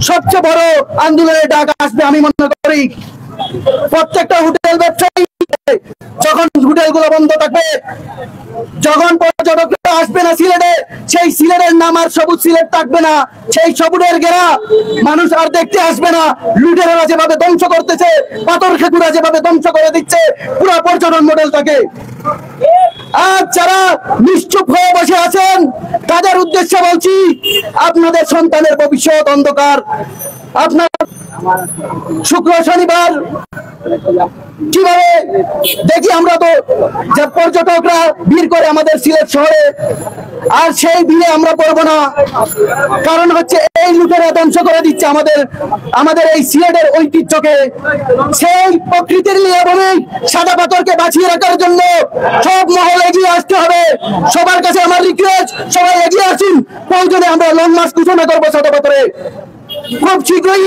সবচেয়ে বড় আন্দোলনের ডাক আসবে আমি মনে করি। প্রত্যেকটা হোটেল ব্যবসায়ী যখন হোটেলগুলো বন্ধ থাকবে, যখন পর্যটকরা আসবে না সিলেটে, সেই সিলেটের নাম আর সবুজ সিলেট থাকবে না। সেই সবুজের ঘেরা মানুষ আর দেখতে আসবে না। লুটেরারা যেভাবে ধ্বংস করতেছে, পাথর খেকুরা যেভাবে ধ্বংস করে দিচ্ছে পুরো পর্যটন মডেলটাকে। আর যারা নিশ্চুপ হয়ে বসে আছেন তাদের উদ্দেশ্যে বলছি, আপনাদের সন্তানের ভবিষ্যৎ অন্ধকার। আপনার শুক্র শনিবার কিভাবে দেখি আমরা, তো যে পর্যটকরা ভিড় করে আমাদের সিলেট শহরে, আর সেই ভিড়ে আমরা পড়বো না। কারণ হচ্ছে এই লুটেরা ধ্বংস করে দিচ্ছে আমাদের এই সিলেটের ঐতিহ্যকে। সেই প্রকৃতির নিয়মে সাদা পাথরকে বাঁচিয়ে রাখার জন্য সব মহল এগিয়ে আসতে হবে। সবার কাছে আমার রিকোয়েস্ট, সবাই এগিয়ে আসুন। প্রয়োজনে আমরা লং মার্চ ঘোষণা করবো সাদা পাথরে। খুব শীঘ্রই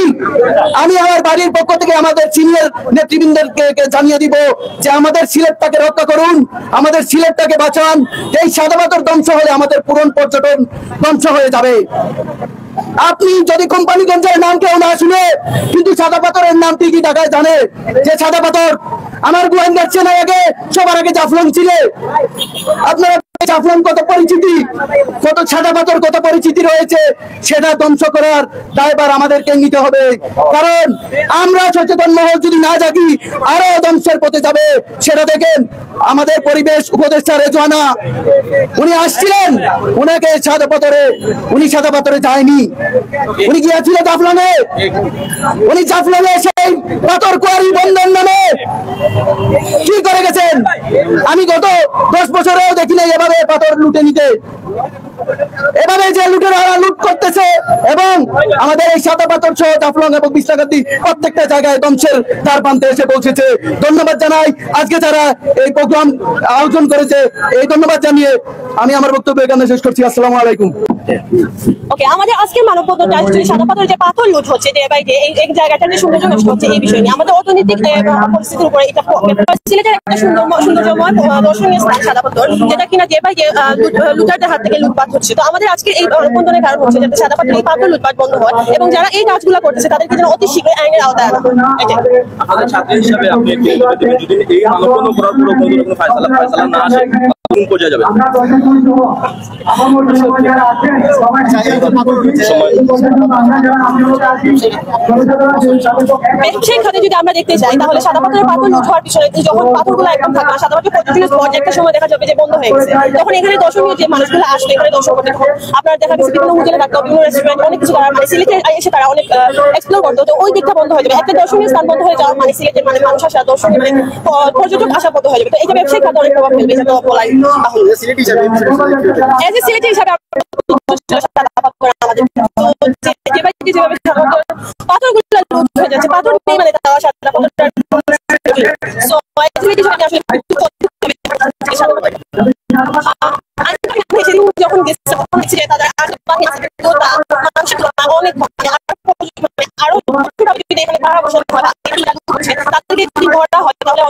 আমি আমার বাড়ির পক্ষ থেকে আমাদের সিনিয়র নেতৃবৃন্দকে জানিয়ে দিব যে আমাদের সিলেটটাকে রক্ষা করুন, আমাদের সিলেটটাকে বাঁচান। এই সাদা পাথর ধ্বংস হলে আমাদের পুরন পর্যটন ধ্বংস হয়ে যাবে। আপনি যদি কোম্পানিগঞ্জের নাম কেউ না শুনে, কিন্তু সাদা পাথরের নাম ঠিকই ঢাকায় জানে যে সাদা পাথর। আমার গোয়েন্দার চেনার আগে সবার আগে জাফলং ছিল। আপনারা জাফলং কত পরিচিতি, কত সাদা পাথর কত পরিচিতি রয়েছে, সেটা ধ্বংস করার দায়ভার আমাদেরকে নিতে হবে। কারণ আমরা সচেতন মহল যদি না জাগি, আরো ধ্বংসের পথে যাবে। সেটা দেখেন আমাদের পরিবেশ উপদেষ্টা রেজওয়ানা, উনি আসছিলেন, উনাকে উনি সাদা পাথরে যায়নি, উনি গিয়েছিল জাফলংয়ে। উনি জাফলংয়ে সেই পাথর কোয়ারি বন্ধন নামে কি করে গেছেন? আমি গত 10 বছরেও দেখি না এভাবে পাথর লুটে নিতে। এভাবে যে লুটেরা লুট করতেছে এবং আমাদের এই সাদা পাথর সহ জাফলং এবং বিছনাকান্দি প্রত্যেকটা জায়গায় ধ্বংসের দ্বার প্রান্তে এসে পৌঁছেছে। ধন্যবাদ জানাই আজকে যারা এই প্রোগ্রাম আয়োজন করেছে, এই ধন্যবাদ জানিয়ে আমি আমার বক্তব্য এখানে শেষ করছি। আসসালামু আলাইকুম। ওকে, আমাদের আজকের মানববন্ধনটা সাদা পাথরের যে পাথর লুট হচ্ছে যে বাইরে এই জায়গাটা যে সৌন্দর্য নষ্ট হচ্ছে, এই বিষয় নিয়ে আমাদের অর্থনৈতিক পরিস্থিতির উপরে এটা সিলেটের একটা সৌন্দর্যময় দর্শনীয় স্থান সাদা পাথর, যেটা কিনা যে বাইরে লুটারদের হাত থেকে লুটপাট হচ্ছে। তো আমাদের আজকে এই মানববন্ধনের কারণ হচ্ছে যাতে সাদা পাথর এই পাথর লুটপাট বন্ধ হয় এবং যারা এই কাজগুলো করতেছে তাদেরকে যেন অতি শীঘ্রই আইনের আওতায় আনা হয়। আমাদের ছাত্র হিসাবে আপনি যদি এই মানববন্ধন করার পর কোনো ফায়সালা না আসে পর্যায়ে যাবে। ব্যবসায়িক খাতে যদি আমরা দেখতে চাই তাহলে সাদা পাথরের পাথর লুট হওয়ার পিছনে যখন পাথরগুলো একদম থাকবে না, সাদা পাথর পর্যটনের স্পট একটা সময় দেখা যাবে যে বন্ধ হয়ে গেছে। তখন এখানে দর্শনীয় যে মানুষগুলো আসবে এখানে দর্শন করতে, তখন আপনার দেখা গেছে বিভিন্ন হোটেলে থাকতো, বিভিন্ন রেস্টুরেন্ট, অনেক কিছু তারা মানে সিলেটে এসে তারা অনেক এক্সপ্লোর করতো। তো ওই দিকটা বন্ধ হয়ে যাবে। একটা দর্শনীয় স্থান বন্ধ হয়ে যাওয়া মানে সিলেটের মানে মানুষ আসা, দর্শনীয় মানে পর্যটক আসা বন্ধ হয়ে যাবে। তো এটা ব্যবসায়িক খাতে অনেক প্রভাব ফেলবে, এটা তো বলাই বাহুল্য। সিলেটি হিসাবে যেভাবে পাথরগুলো লুট হয়ে যাচ্ছে, পাথর নেই মানে তারা সাদা পাথরটা যখন গেছে তাদের অনেক আরো এখানে কারা বসে তাদেরকে যদি ভরা হয় তাহলে